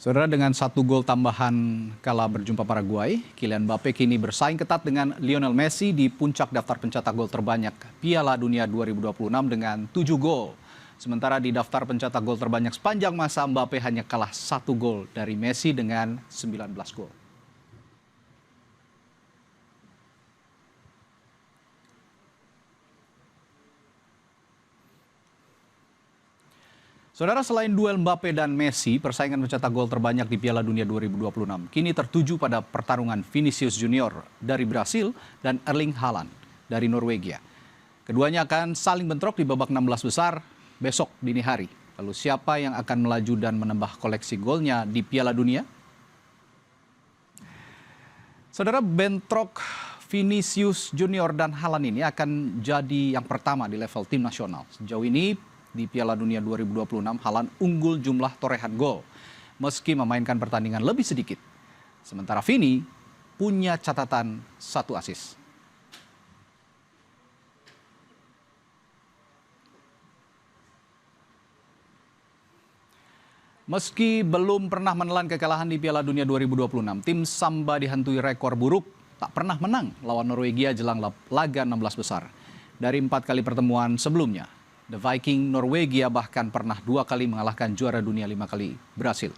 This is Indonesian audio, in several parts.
Saudara, dengan 1 gol tambahan kala berjumpa Paraguay, Kylian Mbappe kini bersaing ketat dengan Lionel Messi di puncak daftar pencetak gol terbanyak Piala Dunia 2026 dengan 7 gol. Sementara di daftar pencetak gol terbanyak sepanjang masa, Mbappe hanya kalah 1 gol dari Messi dengan 19 gol. Saudara, selain duel Mbappe dan Messi, persaingan mencetak gol terbanyak di Piala Dunia 2026 kini tertuju pada pertarungan Vinicius Junior dari Brasil dan Erling Haaland dari Norwegia. Keduanya akan saling bentrok di babak 16 besar besok dini hari. Lalu siapa yang akan melaju dan menambah koleksi golnya di Piala Dunia? Saudara, bentrok Vinicius Junior dan Haaland ini akan jadi yang pertama di level tim nasional. Sejauh ini di Piala Dunia 2026, Haaland unggul jumlah torehan gol meski memainkan pertandingan lebih sedikit. Sementara Vini punya catatan 1 assist. Meski belum pernah menelan kekalahan di Piala Dunia 2026, tim Samba dihantui rekor buruk tak pernah menang lawan Norwegia jelang laga 16 besar. Dari 4 kali pertemuan sebelumnya, The Viking Norwegia bahkan pernah 2 kali mengalahkan juara dunia 5 kali Brasil.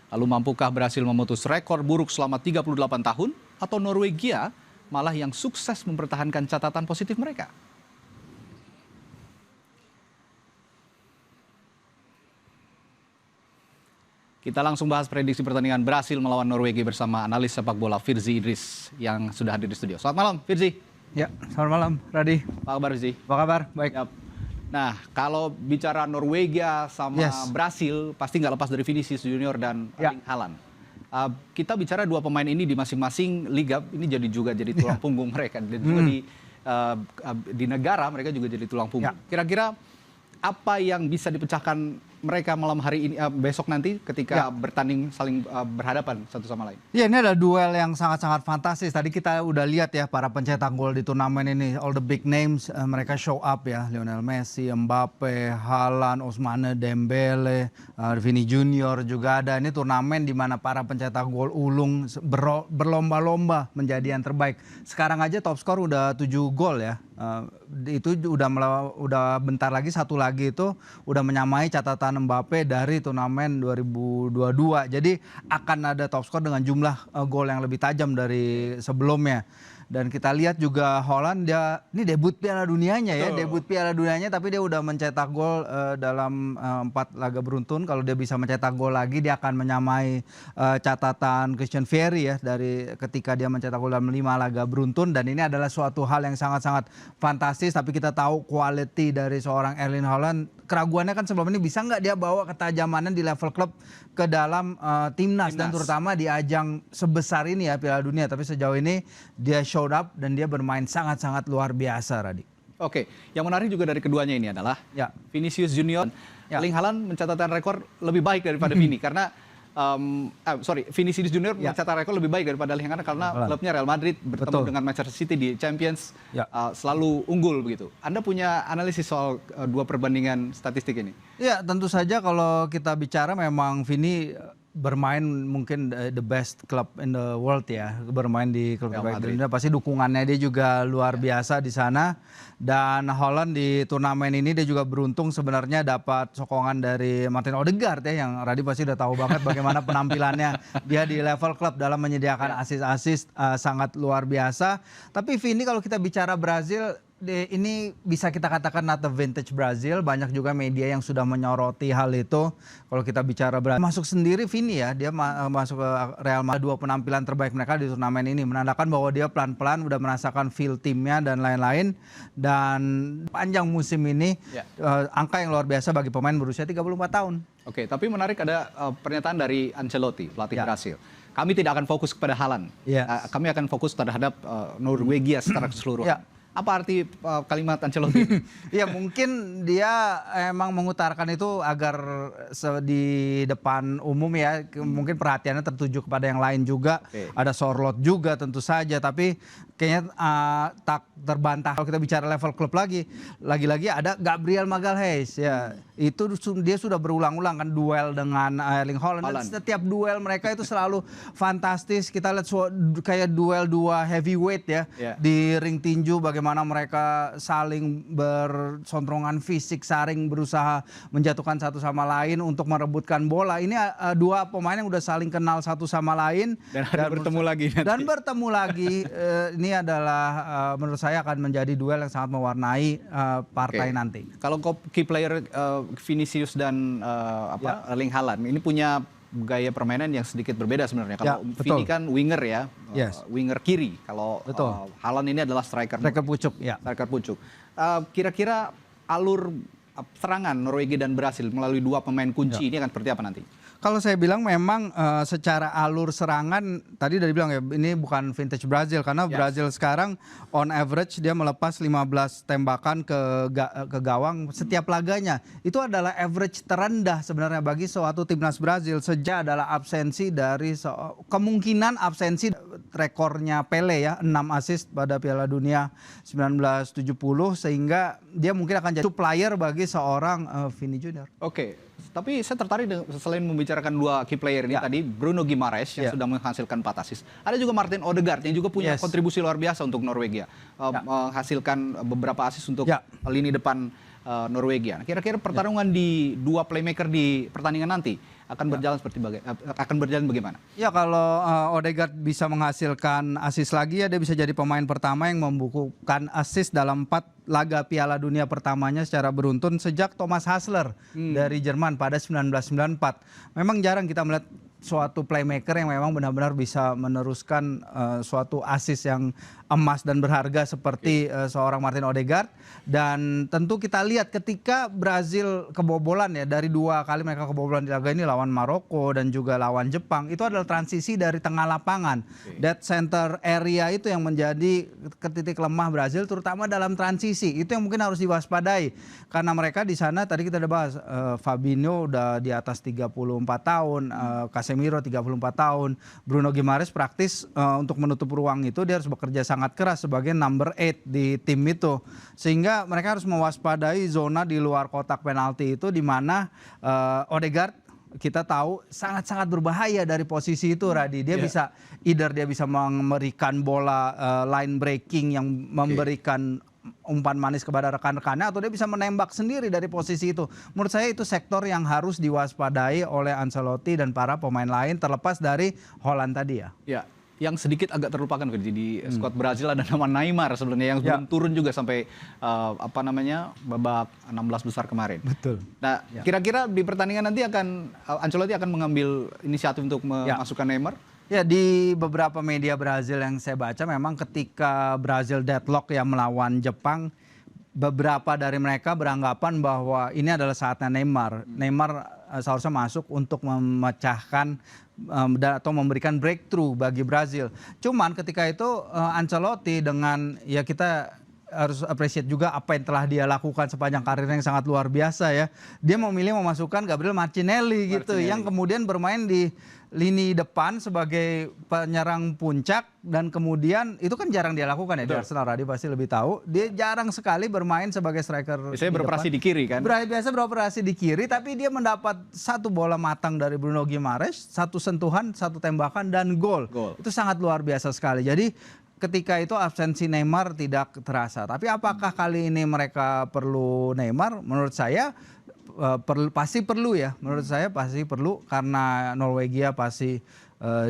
Lalu mampukah Brasil memutus rekor buruk selama 38 tahun? Atau Norwegia malah yang sukses mempertahankan catatan positif mereka? Kita langsung bahas prediksi pertandingan Brasil melawan Norwegia bersama analis sepak bola Firzi Idris yang sudah hadir di studio. Selamat malam, Firzi. Ya, selamat malam, Radi. Apa kabar, Firzi? Apa kabar? Baik. Yap. Nah, kalau bicara Norwegia sama Brasil, pasti nggak lepas dari Vinicius Junior dan Erling Haaland. Kita bicara 2 pemain ini di masing-masing liga, ini jadi tulang punggung mereka. Dan juga di negara mereka juga jadi tulang punggung. Kira-kira apa yang bisa dipecahkan mereka malam hari ini, besok nanti ketika bertanding saling berhadapan satu sama lain? Ya, ini ada duel yang sangat-sangat fantastis. Tadi kita udah lihat ya para pencetak gol di turnamen ini, all the big names mereka show up ya. Lionel Messi, Mbappe, Haaland, Ousmane Dembele, Vini Junior juga ada. Ini turnamen di mana para pencetak gol ulung berlomba-lomba menjadi yang terbaik. Sekarang aja top skor udah 7 gol ya. Itu udah bentar lagi, satu lagi itu udah menyamai catatan Mbappe dari turnamen 2022. Jadi akan ada top skor dengan jumlah gol yang lebih tajam dari sebelumnya. Dan kita lihat juga Haaland, dia ini debut Piala Dunianya ya, debut Piala Dunianya, tapi dia udah mencetak gol dalam 4 laga beruntun. Kalau dia bisa mencetak gol lagi, dia akan menyamai catatan Christian Vieri ya dari ketika dia mencetak gol dalam 5 laga beruntun. Dan ini adalah suatu hal yang sangat-sangat fantastis. Tapi kita tahu quality dari seorang Erling Haaland, keraguannya kan sebelum ini bisa nggak dia bawa ketajamannya di level klub ke dalam timnas dan terutama di ajang sebesar ini ya Piala Dunia. Tapi sejauh ini dia showed up dan dia bermain sangat-sangat luar biasa, Radi. Oke, yang menarik juga dari keduanya ini adalah Vinicius Junior, Erling Haaland mencatatkan rekor lebih baik daripada Vini karena Vinicius Junior mencatat rekor lebih baik daripada Erling Haaland karena klubnya Real Madrid bertemu dengan Manchester City di Champions selalu unggul begitu. Anda punya analisis soal 2 perbandingan statistik ini? Ya, tentu saja kalau kita bicara memang Vini bermain mungkin the best club in the world ya, bermain di klub terbaik di dunia, pasti dukungannya dia juga luar biasa di sana. Dan Haaland di turnamen ini dia juga beruntung sebenarnya dapat sokongan dari Martin Odegaard ya, yang Radi pasti udah tahu banget bagaimana penampilannya dia di level klub dalam menyediakan assist-assist sangat luar biasa. Tapi Vini, kalau kita bicara Brazil, ini bisa kita katakan not the vintage Brazil. Banyak juga media yang sudah menyoroti hal itu. Kalau kita bicara Brazil, masuk sendiri Vini ya, dia masuk ke Real Madrid, 2 penampilan terbaik mereka di turnamen ini, menandakan bahwa dia pelan-pelan udah merasakan feel timnya dan lain-lain. Dan panjang musim ini angka yang luar biasa bagi pemain berusia 34 tahun. Oke, tapi menarik ada pernyataan dari Ancelotti, pelatih Brasil. Kami tidak akan fokus kepada Haaland. Kami akan fokus terhadap Norwegia secara keseluruhan. Apa arti kalimat Ancelotti? Ya mungkin dia emang mengutarakan itu agar di depan umum ya, mungkin perhatiannya tertuju kepada yang lain juga. Oke. Ada Sorloth juga tentu saja, tapi kayaknya tak terbantah kalau kita bicara level klub lagi-lagi ada Gabriel Magalhaes ya. Itu dia sudah berulang-ulang kan duel dengan Erling Haaland. Dan setiap duel mereka itu selalu fantastis. Kita lihat kayak duel dua heavyweight ya di ring tinju, bagaimana mereka saling bersondrongan fisik, saling berusaha menjatuhkan satu sama lain untuk merebutkan bola. Ini dua pemain yang udah saling kenal satu sama lain dan bertemu lagi nanti. Dan bertemu lagi. Ini adalah menurut saya akan menjadi duel yang sangat mewarnai partai nanti. Kalau key player Vinicius dan Erling Haaland ini punya gaya permainan yang sedikit berbeda sebenarnya. Kalau Vini kan winger ya, winger kiri. Kalau Haaland ini adalah striker pucuk. Ya. Striker pucuk. Kira-kira alur serangan Norwegia dan Brasil melalui dua pemain kunci ini akan seperti apa nanti? Kalau saya bilang memang secara alur serangan tadi udah dibilang ya, ini bukan vintage Brazil karena Brazil sekarang on average dia melepas 15 tembakan ke gawang setiap laganya. Itu adalah average terendah sebenarnya bagi suatu timnas Brazil sejak adalah absensi dari kemungkinan absensi rekornya Pele ya, 6 assist pada Piala Dunia 1970, sehingga dia mungkin akan jadi player bagi seorang Vini Junior. Oke. Tapi saya tertarik selain membicarakan dua key player ini tadi, Bruno Guimaraes yang sudah menghasilkan 4 assist. Ada juga Martin Odegaard yang juga punya kontribusi luar biasa untuk Norwegia. Menghasilkan beberapa assist untuk lini depan Norwegia. Kira-kira pertarungan di dua playmaker di pertandingan nanti akan berjalan bagaimana? Ya kalau Odegaard bisa menghasilkan assist lagi ya, dia bisa jadi pemain pertama yang membukukan assist dalam 4 laga Piala Dunia pertamanya secara beruntun sejak Thomas Hassler dari Jerman pada 1994. Memang jarang kita melihat suatu playmaker yang memang benar-benar bisa meneruskan suatu assist yang emas dan berharga seperti seorang Martin Odegaard. Dan tentu kita lihat ketika Brazil kebobolan ya, dari 2 kali mereka kebobolan di laga ini lawan Maroko dan juga lawan Jepang, itu adalah transisi dari tengah lapangan. Dead center area itu yang menjadi titik lemah Brazil, terutama dalam transisi. Itu yang mungkin harus diwaspadai karena mereka di sana tadi kita udah bahas, Fabinho udah di atas 34 tahun, Casemiro 34 tahun, Bruno Guimaraes praktis untuk menutup ruang itu dia harus bekerja sangat keras sebagai number 8 di tim itu, sehingga mereka harus mewaspadai zona di luar kotak penalti itu, di mana Odegaard kita tahu sangat-sangat berbahaya dari posisi itu, Radi. Dia bisa dia bisa memberikan bola line breaking yang memberikan umpan manis kepada rekan-rekannya, atau dia bisa menembak sendiri dari posisi itu. Menurut saya itu sektor yang harus diwaspadai oleh Ancelotti dan para pemain lain, terlepas dari Haaland tadi ya. Ya, yang sedikit agak terlupakan di skuad Brazil ada nama Neymar sebenarnya yang belum turun juga sampai babak 16 besar kemarin. Betul. Nah, kira-kira di pertandingan nanti Ancelotti akan mengambil inisiatif untuk memasukkan Neymar? Ya, di beberapa media Brazil yang saya baca memang ketika Brazil deadlock ya melawan Jepang, beberapa dari mereka beranggapan bahwa ini adalah saatnya Neymar. Neymar seharusnya masuk untuk memecahkan atau memberikan breakthrough bagi Brazil. Cuman ketika itu Ancelotti dengan kita harus appreciate juga apa yang telah dia lakukan sepanjang karirnya yang sangat luar biasa ya. Dia memilih memasukkan Gabriel Martinelli gitu, yang kemudian bermain di lini depan sebagai penyerang puncak, dan kemudian itu kan jarang dia lakukan ya. Di Arsenal, Radi pasti lebih tahu. Dia jarang sekali bermain sebagai striker. Biasanya beroperasi di kiri kan? Biasa beroperasi di kiri, tapi dia mendapat 1 bola matang dari Bruno Guimaraes, 1 sentuhan, 1 tembakan dan gol. Itu sangat luar biasa sekali. Jadi ketika itu absensi Neymar tidak terasa. Tapi apakah kali ini mereka perlu Neymar? Menurut saya pasti perlu ya. Menurut saya pasti perlu karena Norwegia pasti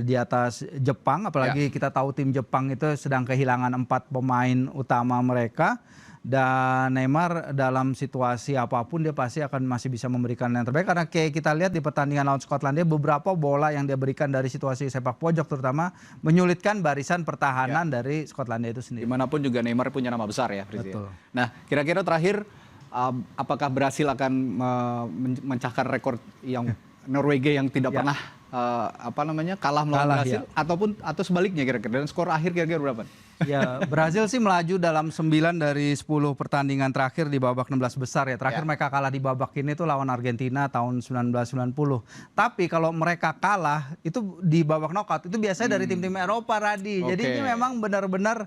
di atas Jepang. Apalagi kita tahu tim Jepang itu sedang kehilangan 4 pemain utama mereka. Dan Neymar dalam situasi apapun dia pasti akan masih bisa memberikan yang terbaik. Karena kayak kita lihat di pertandingan lawan Skotlandia, beberapa bola yang dia berikan dari situasi sepak pojok terutama menyulitkan barisan pertahanan dari Skotlandia itu sendiri. Dimanapun juga Neymar punya nama besar ya. Betul. Nah, kira-kira terakhir apakah Brasil akan mencahkan rekor yang Norwegia yang tidak pernah kalah melawan Kalah, Brasil atau sebaliknya kira-kira, dan skor akhir kira-kira berapa? Ya, Brazil sih melaju dalam 9 dari 10 pertandingan terakhir di babak 16 besar ya. Terakhir mereka kalah di babak ini tuh lawan Argentina tahun 1990. Tapi kalau mereka kalah itu di babak knockout itu biasanya dari tim-tim Eropa, Radi. Jadi ini memang benar-benar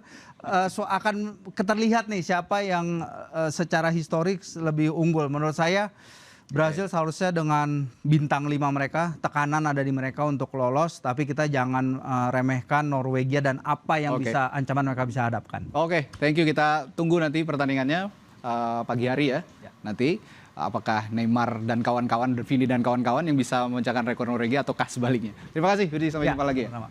akan terlihat nih siapa yang secara historik lebih unggul. Menurut saya Brazil seharusnya dengan bintang 5 mereka, tekanan ada di mereka untuk lolos, tapi kita jangan remehkan Norwegia dan apa yang bisa ancaman mereka bisa hadapkan. Oke, thank you. Kita tunggu nanti pertandingannya pagi hari ya. Nanti apakah Neymar dan kawan-kawan, Vini dan kawan-kawan yang bisa memecahkan rekor Norwegia ataukah sebaliknya. Terima kasih, Budi. Sampai jumpa lagi ya. Sama.